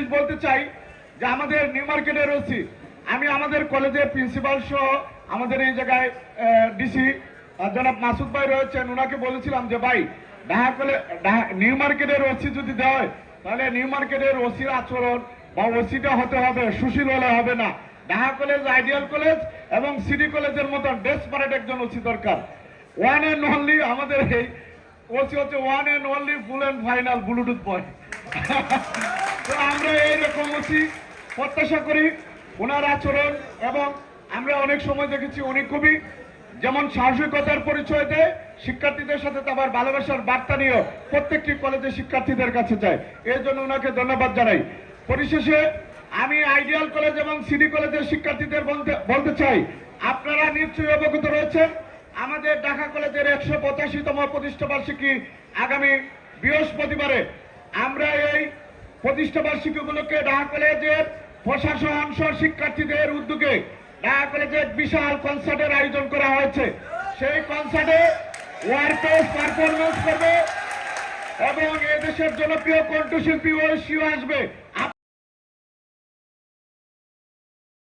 জিনিস বলতে চাই যে আমাদের নিউ মার্কেটের ওসি, আমি আমাদের কলেজের প্রিন্সিপাল সহ আমাদের এই জায়গায় ডিসি জনাব মাসুদ ভাই রয়েছেন, ওনাকে বলেছিলাম যে ভাই নিউ মার্কেটের ওসি যদি দেয় তাহলে নিউ মার্কেটের ওসির আচরণ বা ওসিটা হতে হবে সুশীল হলে হবে না। ঢাকা কলেজ আইডিয়াল কলেজ এবং সিটি কলেজের মতন ডেসপারেট একজন ওসি দরকার। ওয়ান অ্যান্ড অনলি আমাদের এই ওসি হচ্ছে one and only full and final Bluetooth boy. তো আমরা এইরকম ওসি প্রত্যাশা করি, ওনার আচরণ, এবং আমরা অনেক সময় দেখেছি উনি খুবই যেমন সাহসিকতার পরিচয় দেয় শিক্ষার্থীদের সাথে, আবার ভালোবাসার বার্তা নিয়েও প্রত্যেকটি কলেজের শিক্ষার্থীদের কাছে যায়। এর জন্য ওনাকে ধন্যবাদ জানাই। পরিশেষে আমি আইডিয়াল কলেজ এবং সিটি কলেজের শিক্ষার্থীদের বলতে চাই, আপনারা নিশ্চয়ই অবগত রয়েছেন আমাদের ঢাকা কলেজের 185তম প্রতিষ্ঠাবার্ষিকী আগামী বৃহস্পতিবারে। আমরা এই প্রতিষ্ঠাবার্ষিকী উপলক্ষে ঢাকা কলেজের প্রশাসন সহ শিক্ষার্থীদের উদ্যোগে ঢাকা কলেজে বিশাল কনসার্টের আয়োজন করা হয়েছে। সেই কনসার্টে ওয়ারপেস পারফরমেন্স করবে এবং এদেশের জনপ্রিয় কণ্ঠশিল্পী ঐশীও আসবে।